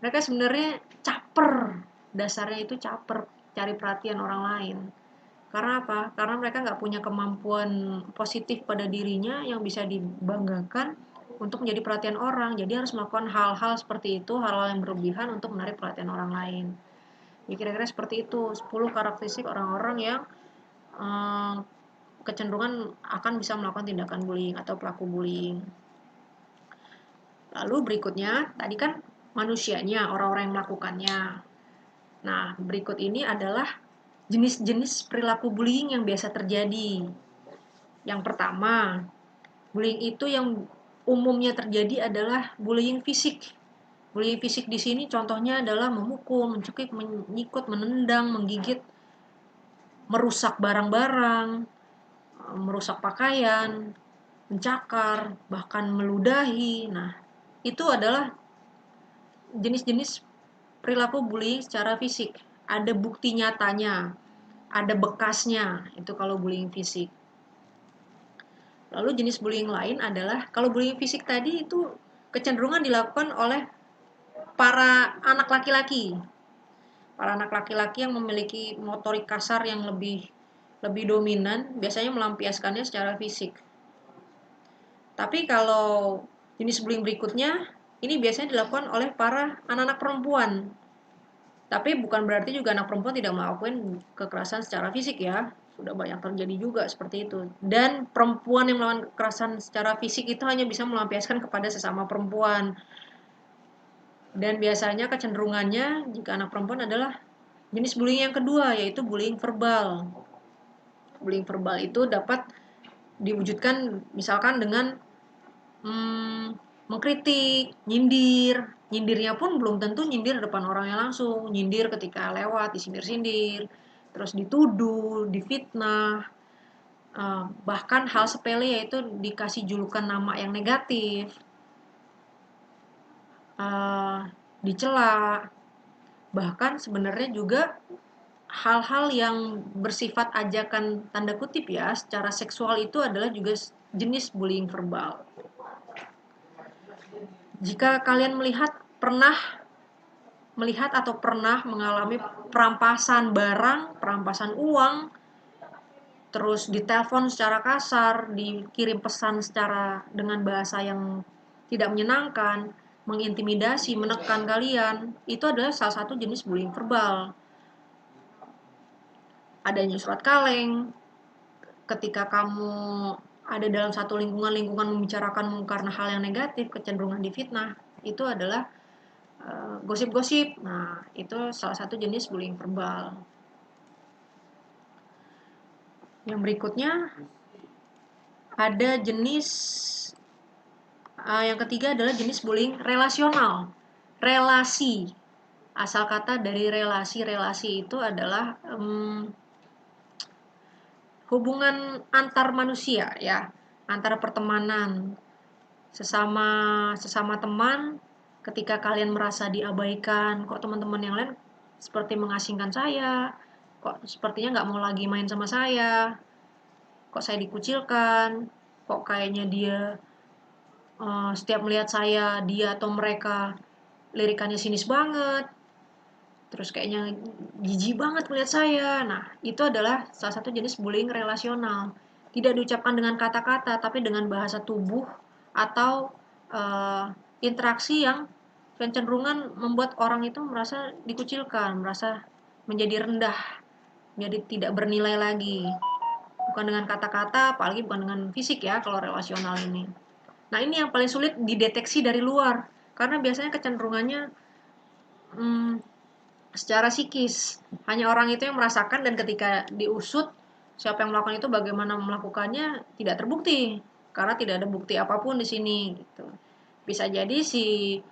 Mereka sebenarnya caper, dasarnya itu caper, cari perhatian orang lain. Karena apa? Karena mereka nggak punya kemampuan positif pada dirinya yang bisa dibanggakan untuk menjadi perhatian orang. Jadi harus melakukan hal-hal seperti itu, hal-hal yang berlebihan untuk menarik perhatian orang lain. Ya kira-kira seperti itu, 10 karakteristik orang-orang yang eh, kecenderungan akan bisa melakukan tindakan bullying atau pelaku bullying. Lalu berikutnya, tadi kan manusianya, orang-orang yang melakukannya. Nah, berikut ini adalah jenis-jenis perilaku bullying yang biasa terjadi. Yang pertama, bullying itu yang umumnya terjadi adalah bullying fisik. Bullying fisik di sini contohnya adalah memukul, mencekik, menyikut, menendang, menggigit, merusak barang-barang, merusak pakaian, mencakar, bahkan meludahi. Nah, itu adalah jenis-jenis perilaku bullying secara fisik. Ada bukti nyatanya, ada bekasnya, itu kalau bullying fisik. Lalu jenis bullying lain adalah, kalau bullying fisik tadi itu kecenderungan dilakukan oleh para anak laki-laki. Para anak laki-laki yang memiliki motorik kasar yang lebih dominan, biasanya melampiaskannya secara fisik. Tapi kalau jenis bullying berikutnya, ini biasanya dilakukan oleh para anak-anak perempuan. Tapi bukan berarti juga anak perempuan tidak melakukan kekerasan secara fisik ya. Sudah banyak terjadi juga seperti itu. Dan perempuan yang melakukan kekerasan secara fisik itu hanya bisa melampiaskan kepada sesama perempuan. Dan biasanya kecenderungannya jika anak perempuan adalah jenis bullying yang kedua, yaitu bullying verbal. Bullying verbal itu dapat diwujudkan misalkan dengan mengkritik, nyindir. Nyindirnya pun belum tentu nyindir depan orangnya langsung. Nyindir ketika lewat, disindir-sindir. Terus dituduh, difitnah. Bahkan hal sepele yaitu dikasih julukan nama yang negatif. Dicela. Bahkan sebenarnya juga hal-hal yang bersifat ajakan tanda kutip ya, secara seksual itu adalah juga jenis bullying verbal. Jika kalian melihat atau pernah mengalami perampasan barang, perampasan uang, terus ditelepon secara kasar, dikirim pesan secara dengan bahasa yang tidak menyenangkan, mengintimidasi, menekan kalian, itu adalah salah satu jenis bullying verbal. Adanya surat kaleng, ketika kamu ada dalam satu lingkungan membicarakanmu karena hal yang negatif, kecenderungan difitnah, itu adalah gosip-gosip. Nah, itu salah satu jenis bullying verbal. Yang berikutnya ada jenis yang ketiga adalah jenis bullying relasional. Relasi. Asal kata dari relasi. Relasi itu adalah hubungan antar manusia ya, antar pertemanan. Sesama teman, ketika kalian merasa diabaikan, kok teman-teman yang lain seperti mengasingkan saya, kok sepertinya nggak mau lagi main sama saya, kok saya dikucilkan, kok kayaknya dia setiap melihat saya, dia atau mereka lirikannya sinis banget, terus kayaknya jijik banget melihat saya. Nah, itu adalah salah satu jenis bullying relasional. Tidak diucapkan dengan kata-kata, tapi dengan bahasa tubuh atau interaksi yang kecenderungan membuat orang itu merasa dikucilkan, merasa menjadi rendah, menjadi tidak bernilai lagi. Bukan dengan kata-kata, apalagi bukan dengan fisik ya kalau relasional ini. Nah, ini yang paling sulit dideteksi dari luar, karena biasanya kecenderungannya secara psikis. Hanya orang itu yang merasakan, dan ketika diusut siapa yang melakukan itu, bagaimana melakukannya, tidak terbukti. Karena tidak ada bukti apapun di sini gitu. Bisa jadi si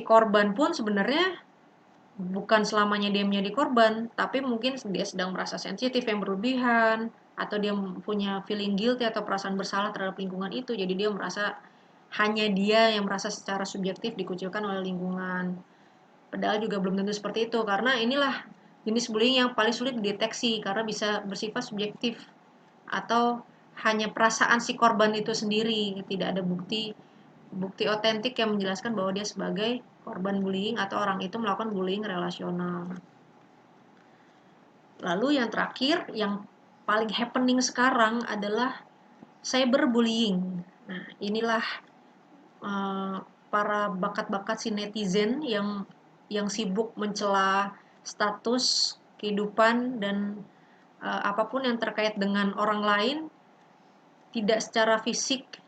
korban pun sebenarnya bukan selamanya dia menjadi korban, tapi mungkin dia sedang merasa sensitif yang berlebihan, atau dia punya feeling guilty atau perasaan bersalah terhadap lingkungan itu. Jadi dia merasa hanya dia yang merasa secara subjektif dikucilkan oleh lingkungan. Padahal juga belum tentu seperti itu, karena inilah jenis bullying yang paling sulit dideteksi karena bisa bersifat subjektif atau hanya perasaan si korban itu sendiri, tidak ada bukti otentik yang menjelaskan bahwa dia sebagai korban bullying atau orang itu melakukan bullying relasional. Lalu yang terakhir, yang paling happening sekarang adalah cyberbullying. Nah, inilah para bakat-bakat si netizen yang sibuk mencela status kehidupan dan apapun yang terkait dengan orang lain, tidak secara fisik,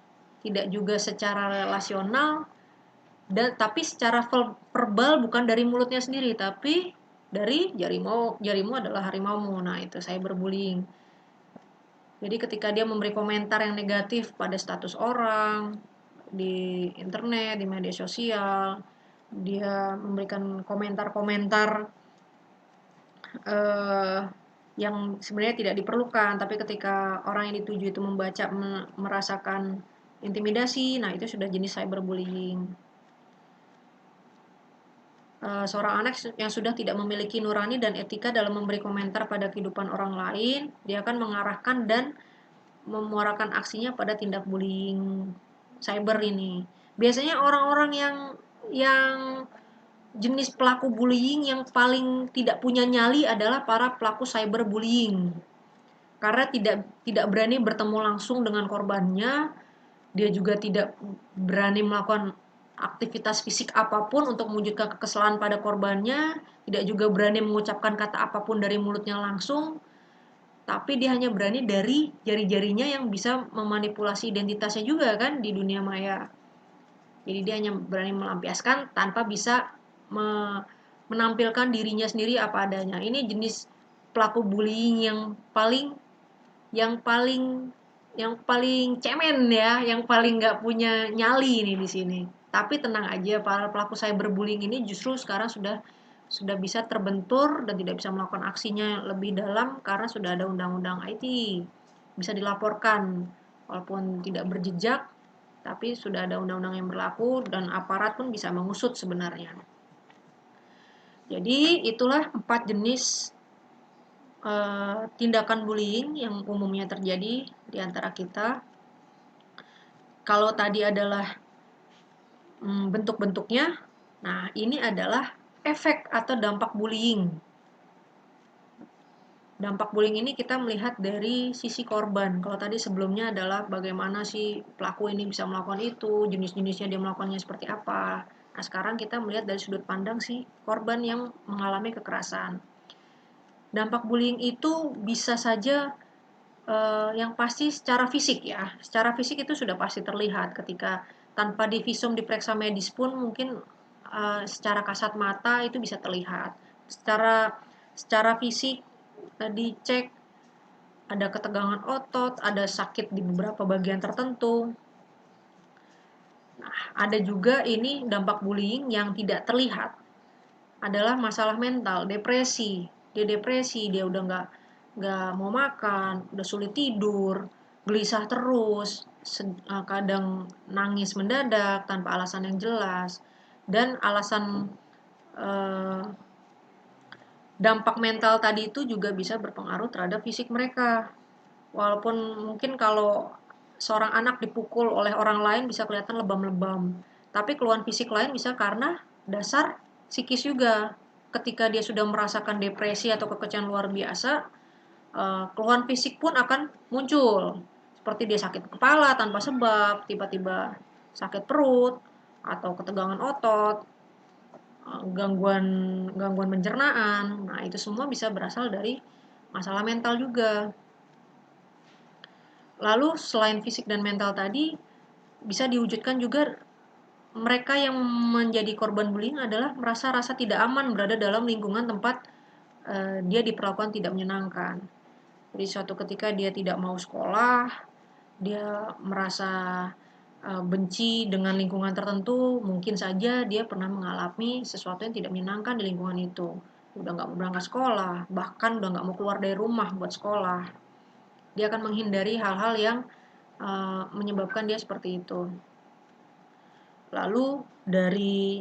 tidak juga secara relasional, tapi secara verbal, bukan dari mulutnya sendiri, tapi dari jarimu adalah harimaumu. Nah, itu cyberbullying. Jadi ketika dia memberi komentar yang negatif pada status orang di internet, di media sosial, dia memberikan komentar-komentar yang sebenarnya tidak diperlukan, tapi ketika orang yang dituju itu membaca merasakan intimidasi, nah itu sudah jenis cyberbullying. Seorang anak yang sudah tidak memiliki nurani dan etika dalam memberi komentar pada kehidupan orang lain, dia akan mengarahkan dan memuarakan aksinya pada tindak bullying cyber ini. Biasanya orang-orang yang jenis pelaku bullying yang paling tidak punya nyali adalah para pelaku cyberbullying. Karena tidak berani bertemu langsung dengan korbannya, dia juga tidak berani melakukan aktivitas fisik apapun untuk mewujudkan kekesalan pada korbannya, tidak juga berani mengucapkan kata apapun dari mulutnya langsung, tapi dia hanya berani dari jari-jarinya yang bisa memanipulasi identitasnya juga kan di dunia maya. Jadi dia hanya berani melampiaskan tanpa bisa menampilkan dirinya sendiri apa adanya. Ini jenis pelaku bullying yang paling yang paling cemen ya, yang paling nggak punya nyali nih di sini. Tapi tenang aja, para pelaku cyberbullying ini justru sekarang sudah bisa terbentur dan tidak bisa melakukan aksinya lebih dalam karena sudah ada undang-undang IT. Bisa dilaporkan walaupun tidak berjejak, tapi sudah ada undang-undang yang berlaku dan aparat pun bisa mengusut sebenarnya. Jadi itulah 4 jenis tindakan bullying yang umumnya terjadi di antara kita. Kalau tadi adalah bentuk-bentuknya, nah ini adalah efek atau dampak bullying. Dampak bullying ini kita melihat dari sisi korban. Kalau tadi sebelumnya adalah bagaimana si pelaku ini bisa melakukan itu, jenis-jenisnya dia melakukannya seperti apa. Nah, sekarang kita melihat dari sudut pandang si korban yang mengalami kekerasan. Dampak bullying itu bisa saja yang pasti secara fisik ya. Secara fisik itu sudah pasti terlihat ketika tanpa divisum diperiksa medis pun mungkin secara kasat mata itu bisa terlihat. Secara fisik dicek ada ketegangan otot, ada sakit di beberapa bagian tertentu. Nah, ada juga ini dampak bullying yang tidak terlihat. Adalah masalah mental, depresi. Dia depresi, dia udah nggak mau makan, udah sulit tidur, gelisah terus, kadang nangis mendadak tanpa alasan yang jelas, dan alasan dampak mental tadi itu juga bisa berpengaruh terhadap fisik mereka. Walaupun mungkin kalau seorang anak dipukul oleh orang lain bisa kelihatan lebam-lebam, tapi keluhan fisik lain bisa karena dasar psikis juga. Ketika dia sudah merasakan depresi atau kekecewaan luar biasa, keluhan fisik pun akan muncul. Seperti dia sakit kepala tanpa sebab, tiba-tiba sakit perut, atau ketegangan otot, gangguan gangguan pencernaan. Nah, itu semua bisa berasal dari masalah mental juga. Lalu selain fisik dan mental tadi, bisa diwujudkan juga mereka yang menjadi korban bullying adalah merasa rasa tidak aman berada dalam lingkungan tempat dia diperlakukan tidak menyenangkan. Jadi suatu ketika dia tidak mau sekolah, dia merasa benci dengan lingkungan tertentu, mungkin saja dia pernah mengalami sesuatu yang tidak menyenangkan di lingkungan itu. Udah nggak mau berangkat sekolah, bahkan udah nggak mau keluar dari rumah buat sekolah. Dia akan menghindari hal-hal yang menyebabkan dia seperti itu. Lalu dari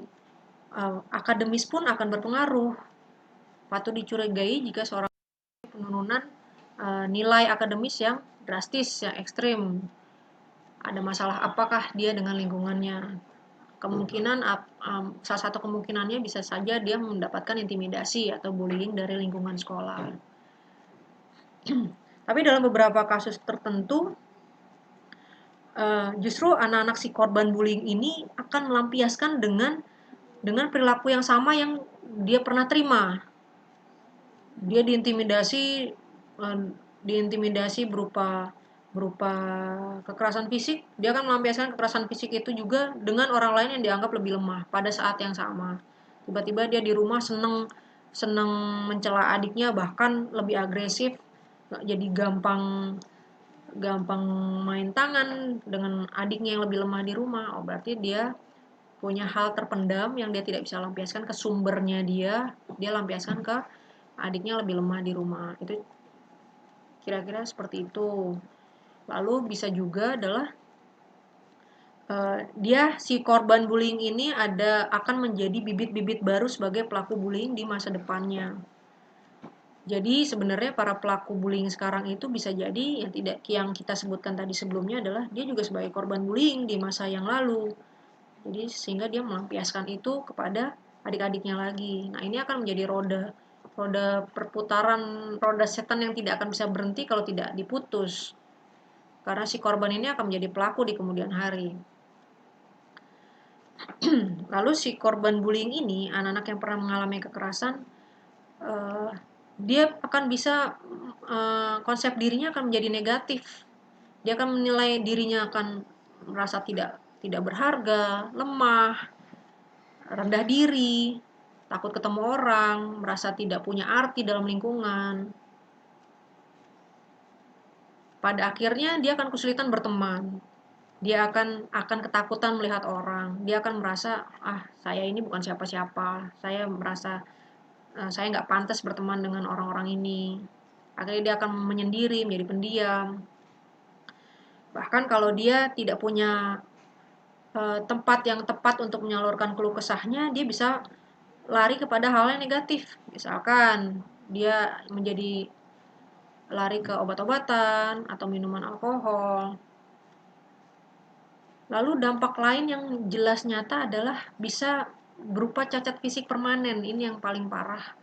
akademis pun akan berpengaruh. Patut dicurigai jika seorang penurunan nilai akademis yang drastis, yang ekstrim. Ada masalah apakah dia dengan lingkungannya? kemungkinan salah satu kemungkinannya bisa saja dia mendapatkan intimidasi atau bullying dari lingkungan sekolah. Tapi dalam beberapa kasus tertentu, justru anak-anak si korban bullying ini akan melampiaskan dengan perilaku yang sama yang dia pernah terima. Dia diintimidasi berupa kekerasan fisik, dia akan melampiaskan kekerasan fisik itu juga dengan orang lain yang dianggap lebih lemah pada saat yang sama. Tiba-tiba dia di rumah seneng mencela adiknya, bahkan lebih agresif, jadi gampang main tangan dengan adiknya yang lebih lemah di rumah. Oh, berarti dia punya hal terpendam yang dia tidak bisa lampiaskan ke sumbernya, dia lampiaskan ke adiknya lebih lemah di rumah. Itu kira-kira seperti itu. Lalu bisa juga adalah dia si korban bullying ini akan menjadi bibit-bibit baru sebagai pelaku bullying di masa depannya. Jadi sebenarnya para pelaku bullying sekarang itu bisa jadi yang kita sebutkan tadi sebelumnya adalah dia juga sebagai korban bullying di masa yang lalu. Jadi sehingga dia melampiaskan itu kepada adik-adiknya lagi. Nah, ini akan menjadi roda perputaran, roda setan yang tidak akan bisa berhenti kalau tidak diputus. Karena si korban ini akan menjadi pelaku di kemudian hari. Lalu si korban bullying ini, anak-anak yang pernah mengalami kekerasan, dia akan bisa konsep dirinya akan menjadi negatif. Dia akan menilai dirinya akan merasa tidak berharga, lemah, rendah diri, takut ketemu orang, merasa tidak punya arti dalam lingkungan. Pada akhirnya dia akan kesulitan berteman. Dia akan ketakutan melihat orang. Dia akan merasa, saya ini bukan siapa-siapa. Saya merasa saya nggak pantas berteman dengan orang-orang ini. Akhirnya dia akan menyendiri, menjadi pendiam. Bahkan kalau dia tidak punya tempat yang tepat untuk menyalurkan keluh kesahnya, dia bisa lari kepada hal yang negatif. Misalkan dia menjadi lari ke obat-obatan atau minuman alkohol. Lalu dampak lain yang jelas nyata adalah bisa berupa cacat fisik permanen. Ini yang paling parah.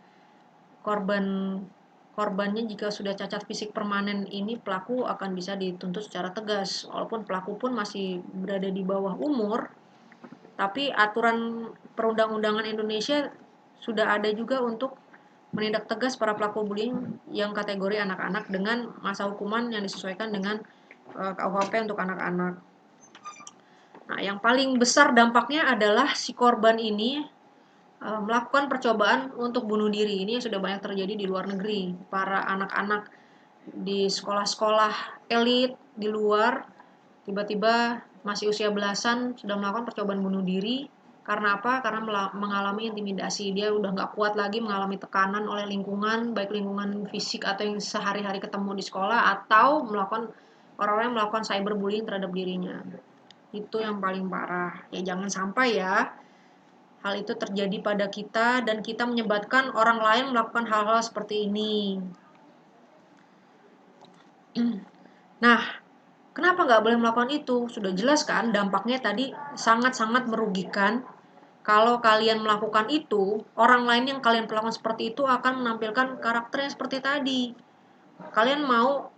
Korbannya jika sudah cacat fisik permanen ini, pelaku akan bisa dituntut secara tegas. Walaupun pelaku pun masih berada di bawah umur, tapi aturan perundang-undangan Indonesia sudah ada juga untuk menindak tegas para pelaku bullying yang kategori anak-anak dengan masa hukuman yang disesuaikan dengan KUHP untuk anak-anak. Nah, yang paling besar dampaknya adalah si korban ini melakukan percobaan untuk bunuh diri. Ini yang sudah banyak terjadi di luar negeri. Para anak-anak di sekolah-sekolah elit di luar tiba-tiba masih usia belasan sudah melakukan percobaan bunuh diri. Karena apa? Karena mengalami intimidasi. Dia udah nggak kuat lagi mengalami tekanan oleh lingkungan, baik lingkungan fisik atau yang sehari-hari ketemu di sekolah, atau melakukan orang-orang yang melakukan cyberbullying terhadap dirinya. Itu yang paling parah. Ya jangan sampai ya hal itu terjadi pada kita dan kita menyebabkan orang lain melakukan hal-hal seperti ini. Nah, kenapa nggak boleh melakukan itu? Sudah jelas kan dampaknya tadi sangat-sangat merugikan. Kalau kalian melakukan itu, orang lain yang kalian perlakukan seperti itu akan menampilkan karakternya seperti tadi. Kalian mau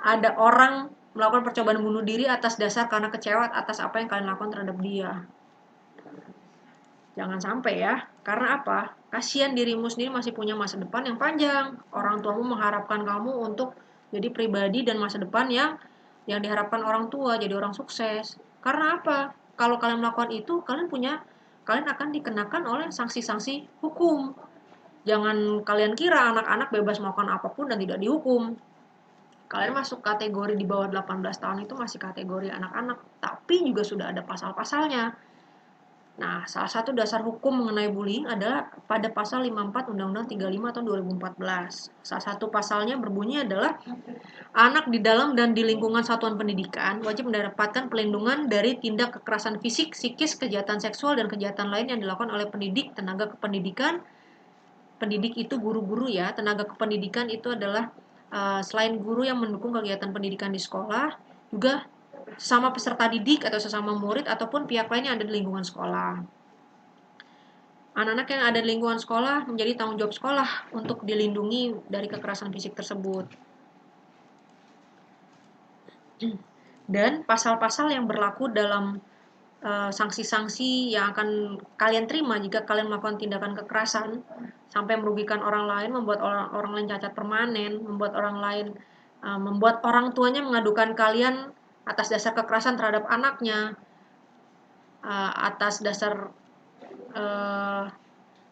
ada orang melakukan percobaan bunuh diri atas dasar karena kecewa atas apa yang kalian lakukan terhadap dia. Jangan sampai ya. Karena apa? Kasihan dirimu sendiri masih punya masa depan yang panjang. Orang tuamu mengharapkan kamu untuk jadi pribadi dan masa depan yang diharapkan orang tua, jadi orang sukses. Karena apa? Kalau kalian melakukan itu, kalian akan dikenakan oleh sanksi-sanksi hukum. Jangan kalian kira anak-anak bebas melakukan apapun dan tidak dihukum. Kalian masuk kategori di bawah 18 tahun itu masih kategori anak-anak, tapi juga sudah ada pasal-pasalnya. Nah, salah satu dasar hukum mengenai bullying adalah pada pasal 54 Undang-Undang 35 tahun 2014. Salah satu pasalnya berbunyi adalah anak di dalam dan di lingkungan satuan pendidikan wajib mendapatkan pelindungan dari tindak kekerasan fisik, psikis, kejahatan seksual, dan kejahatan lain yang dilakukan oleh pendidik, tenaga kependidikan. Pendidik itu guru-guru ya, tenaga kependidikan itu adalah selain guru yang mendukung kegiatan pendidikan di sekolah, juga sesama peserta didik atau sesama murid ataupun pihak lain yang ada di lingkungan sekolah. Anak-anak yang ada di lingkungan sekolah menjadi tanggung jawab sekolah untuk dilindungi dari kekerasan fisik tersebut. Dan pasal-pasal yang berlaku dalam sanksi-sanksi yang akan kalian terima jika kalian melakukan tindakan kekerasan sampai merugikan orang lain, membuat orang lain cacat permanen, membuat orang tuanya mengadukan kalian atas dasar kekerasan terhadap anaknya, atas dasar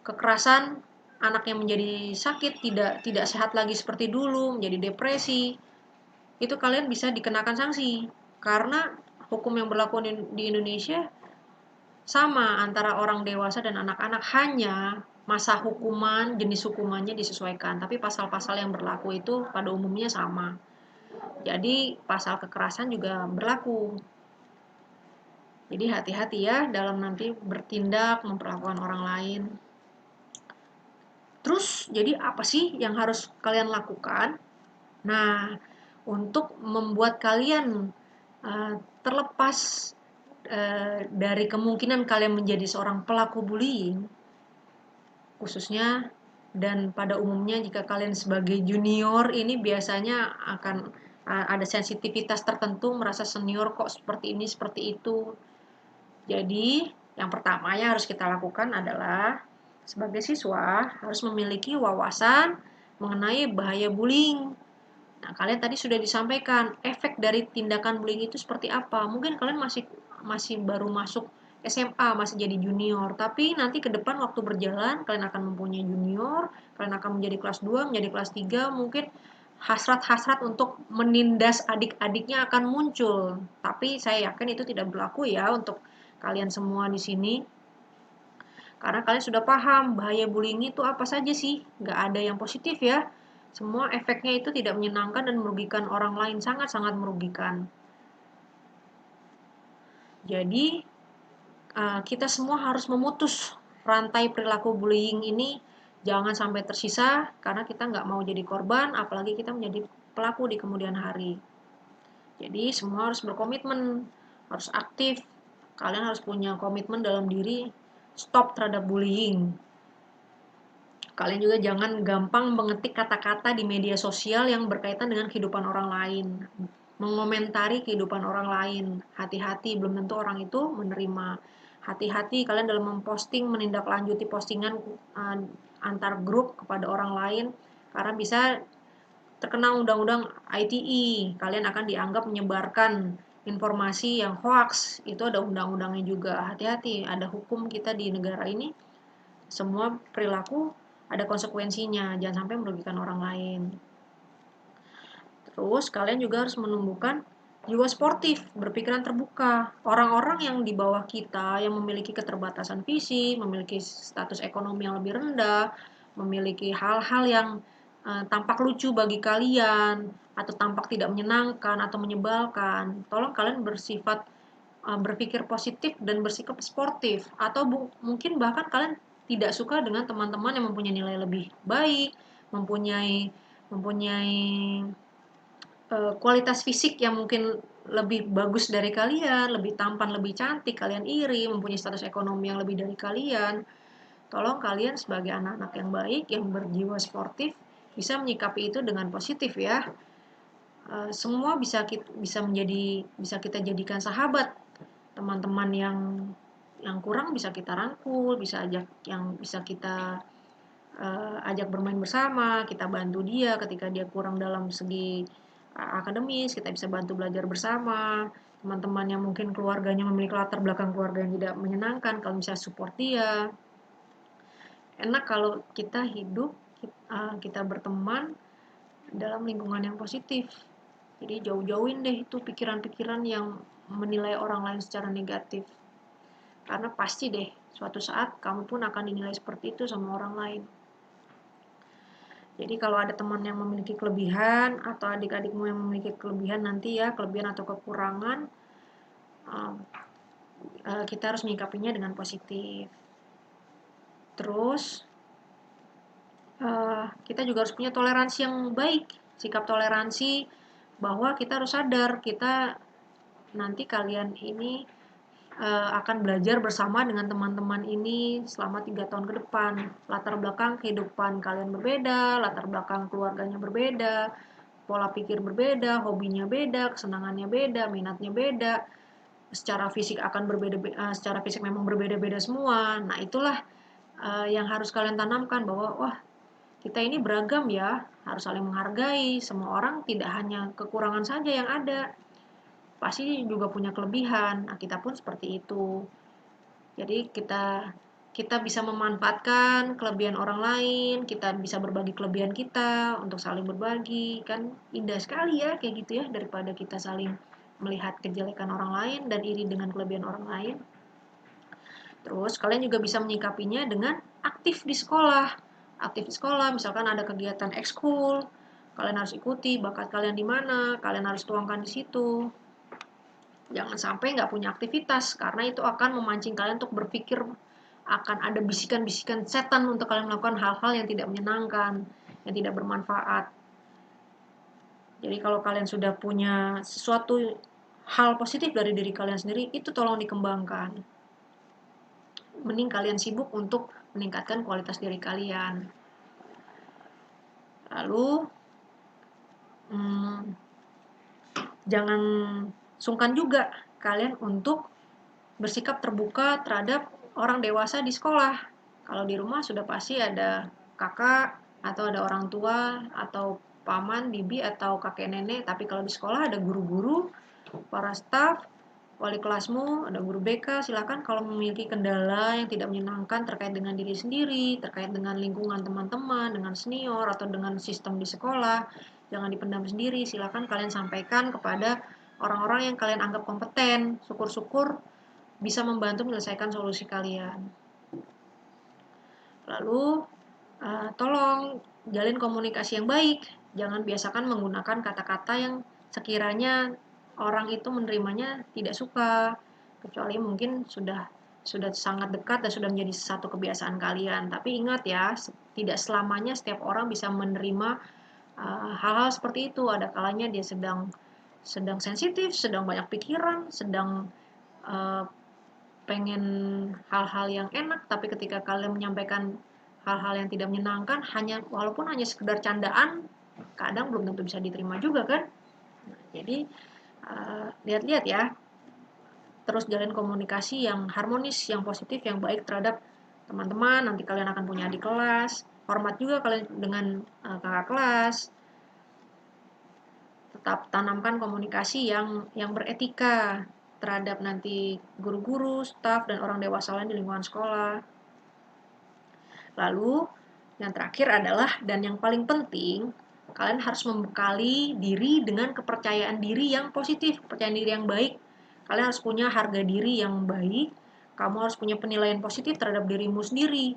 kekerasan anaknya menjadi sakit, tidak sehat lagi seperti dulu, menjadi depresi, itu kalian bisa dikenakan sanksi. Karena hukum yang berlaku di Indonesia sama antara orang dewasa dan anak-anak, hanya masa hukuman, jenis hukumannya disesuaikan, tapi pasal-pasal yang berlaku itu pada umumnya sama. Jadi pasal kekerasan juga berlaku. Jadi hati-hati ya dalam nanti bertindak memperlakukan orang lain. Terus jadi apa sih yang harus kalian lakukan? Nah, untuk membuat kalian terlepas dari kemungkinan kalian menjadi seorang pelaku bullying, khususnya dan pada umumnya jika kalian sebagai junior ini biasanya akan ada sensitivitas tertentu, merasa senior kok seperti ini, seperti itu. Jadi, yang pertama yang harus kita lakukan adalah sebagai siswa harus memiliki wawasan mengenai bahaya bullying. Nah, kalian tadi sudah disampaikan efek dari tindakan bullying itu seperti apa. Mungkin kalian masih baru masuk SMA, masih jadi junior, tapi nanti ke depan waktu berjalan kalian akan mempunyai junior, kalian akan menjadi kelas 2, menjadi kelas 3, mungkin hasrat-hasrat untuk menindas adik-adiknya akan muncul. Tapi saya yakin itu tidak berlaku ya untuk kalian semua di sini. Karena kalian sudah paham bahaya bullying itu apa saja sih. Nggak ada yang positif ya. Semua efeknya itu tidak menyenangkan dan merugikan orang lain, sangat-sangat merugikan. Jadi, kita semua harus memutus rantai perilaku bullying ini, jangan sampai tersisa, karena kita nggak mau jadi korban, apalagi kita menjadi pelaku di kemudian hari. Jadi, semua harus berkomitmen, harus aktif, kalian harus punya komitmen dalam diri, stop terhadap bullying. Kalian juga jangan gampang mengetik kata-kata di media sosial yang berkaitan dengan kehidupan orang lain. Mengomentari kehidupan orang lain. Hati-hati, belum tentu orang itu menerima. Hati-hati kalian dalam memposting, menindaklanjuti postingan antar grup kepada orang lain. Karena bisa terkena undang-undang ITE. Kalian akan dianggap menyebarkan informasi yang hoax. Itu ada undang-undangnya juga. Hati-hati, ada hukum kita di negara ini. Semua perilaku ada konsekuensinya, jangan sampai merugikan orang lain. Terus kalian juga harus menumbuhkan jiwa sportif, berpikiran terbuka. Orang-orang yang di bawah kita, yang memiliki keterbatasan fisik, memiliki status ekonomi yang lebih rendah, memiliki hal-hal yang tampak lucu bagi kalian, atau tampak tidak menyenangkan atau menyebalkan, tolong kalian berpikir positif dan bersikap sportif. Atau mungkin bahkan kalian tidak suka dengan teman-teman yang mempunyai nilai lebih baik, mempunyai kualitas fisik yang mungkin lebih bagus dari kalian, lebih tampan, lebih cantik, kalian iri, mempunyai status ekonomi yang lebih dari kalian. Tolong kalian sebagai anak-anak yang baik, yang berjiwa sportif, bisa menyikapi itu dengan positif ya. Semua bisa kita jadikan sahabat. Teman-teman yang kurang bisa kita rangkul, bisa kita ajak bermain bersama, kita bantu dia ketika dia kurang dalam segi akademis, kita bisa bantu belajar bersama. Teman-teman yang mungkin keluarganya memiliki latar belakang keluarga yang tidak menyenangkan, kalau bisa support dia. Enak kalau kita hidup, kita berteman dalam lingkungan yang positif. Jadi jauh-jauhin deh itu pikiran-pikiran yang menilai orang lain secara negatif. Karena pasti deh, suatu saat kamu pun akan dinilai seperti itu sama orang lain. Jadi kalau ada teman yang memiliki kelebihan atau adik-adikmu yang memiliki kelebihan nanti ya, kelebihan atau kekurangan, kita harus menyikapinya dengan positif. Terus kita juga harus punya toleransi yang baik, sikap toleransi bahwa kita harus sadar kita nanti kalian ini akan belajar bersama dengan teman-teman ini selama 3 tahun ke depan. Latar belakang kehidupan kalian berbeda, latar belakang keluarganya berbeda, pola pikir berbeda, hobinya beda, kesenangannya beda, minatnya beda. Secara fisik akan berbeda, secara fisik memang berbeda-beda semua. Nah, itulah yang harus kalian tanamkan bahwa wah, kita ini beragam ya, harus saling menghargai. Semua orang tidak hanya kekurangan saja yang ada, pasti juga punya kelebihan. Nah, kita pun seperti itu. Jadi kita bisa memanfaatkan kelebihan orang lain, kita bisa berbagi kelebihan kita untuk saling berbagi. Kan indah sekali ya kayak gitu ya, daripada kita saling melihat kejelekan orang lain dan iri dengan kelebihan orang lain. Terus kalian juga bisa menyikapinya dengan aktif di sekolah. Aktif di sekolah, misalkan ada kegiatan ekskul, kalian harus ikuti, bakat kalian di mana, kalian harus tuangkan di situ. Jangan sampai nggak punya aktivitas, karena itu akan memancing kalian untuk berpikir, akan ada bisikan-bisikan setan untuk kalian melakukan hal-hal yang tidak menyenangkan, yang tidak bermanfaat. Jadi kalau kalian sudah punya sesuatu hal positif dari diri kalian sendiri, itu tolong dikembangkan. Mending kalian sibuk untuk meningkatkan kualitas diri kalian. Lalu, jangan sungkan juga kalian untuk bersikap terbuka terhadap orang dewasa di sekolah. Kalau di rumah sudah pasti ada kakak, atau ada orang tua, atau paman, bibi, atau kakek nenek. Tapi kalau di sekolah ada guru-guru, para staf, wali kelasmu, ada guru BK. Silakan kalau memiliki kendala yang tidak menyenangkan terkait dengan diri sendiri, terkait dengan lingkungan teman-teman, dengan senior, atau dengan sistem di sekolah, jangan dipendam sendiri. Silakan kalian sampaikan kepada orang-orang yang kalian anggap kompeten. Syukur-syukur bisa membantu menyelesaikan solusi kalian. Lalu, tolong jalin komunikasi yang baik. Jangan biasakan menggunakan kata-kata yang sekiranya orang itu menerimanya tidak suka, kecuali mungkin sudah sangat dekat dan sudah menjadi satu kebiasaan kalian. Tapi ingat ya, tidak selamanya setiap orang bisa menerima hal-hal seperti itu. Ada kalanya dia sedang sensitif, sedang banyak pikiran, sedang pengen hal-hal yang enak, tapi ketika kalian menyampaikan hal-hal yang tidak menyenangkan, walaupun hanya sekedar candaan, kadang belum tentu bisa diterima juga kan. Nah, jadi lihat-lihat ya, terus jalin komunikasi yang harmonis, yang positif, yang baik terhadap teman-teman. Nanti kalian akan punya adik kelas, hormat juga kalian dengan kakak kelas. Tetap tanamkan komunikasi yang beretika terhadap nanti guru-guru, staf, dan orang dewasa lain di lingkungan sekolah. Lalu, yang terakhir adalah, dan yang paling penting, kalian harus membekali diri dengan kepercayaan diri yang positif, kepercayaan diri yang baik. Kalian harus punya harga diri yang baik, kamu harus punya penilaian positif terhadap dirimu sendiri.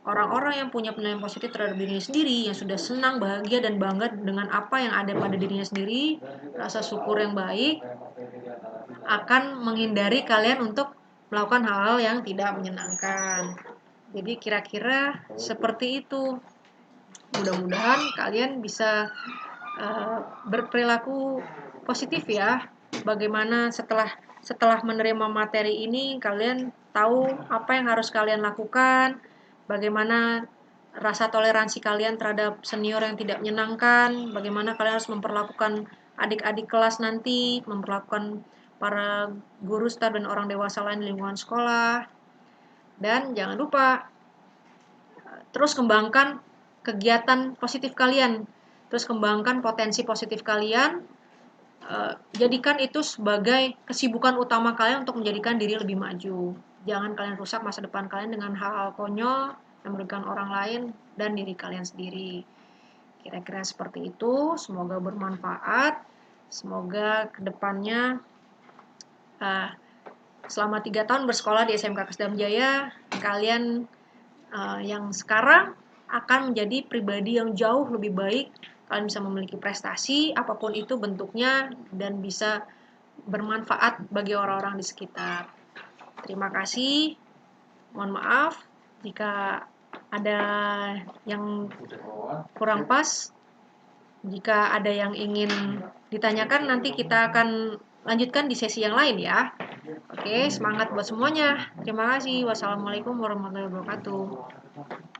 Orang-orang yang punya penilaian positif terhadap dirinya sendiri, yang sudah senang, bahagia, dan bangga dengan apa yang ada pada dirinya sendiri, rasa syukur yang baik, akan menghindari kalian untuk melakukan hal-hal yang tidak menyenangkan. Jadi kira-kira seperti itu. Mudah-mudahan kalian bisa berperilaku positif ya. Bagaimana setelah menerima materi ini, kalian tahu apa yang harus kalian lakukan, bagaimana rasa toleransi kalian terhadap senior yang tidak menyenangkan, bagaimana kalian harus memperlakukan adik-adik kelas nanti, memperlakukan para guru, staf, dan orang dewasa lain di lingkungan sekolah. Dan jangan lupa, terus kembangkan kegiatan positif kalian, terus kembangkan potensi positif kalian, jadikan itu sebagai kesibukan utama kalian untuk menjadikan diri lebih maju. Jangan kalian rusak masa depan kalian dengan hal-hal konyol yang merugikan orang lain dan diri kalian sendiri. Kira-kira seperti itu, semoga bermanfaat, semoga kedepannya selama 3 tahun bersekolah di SMK Kasdam Jaya, kalian yang sekarang akan menjadi pribadi yang jauh lebih baik. Kalian bisa memiliki prestasi, apapun itu bentuknya, dan bisa bermanfaat bagi orang-orang di sekitar. Terima kasih. Mohon maaf jika ada yang kurang pas. Jika ada yang ingin ditanyakan, nanti kita akan lanjutkan di sesi yang lain ya. Oke, semangat buat semuanya. Terima kasih. Wassalamualaikum warahmatullahi wabarakatuh.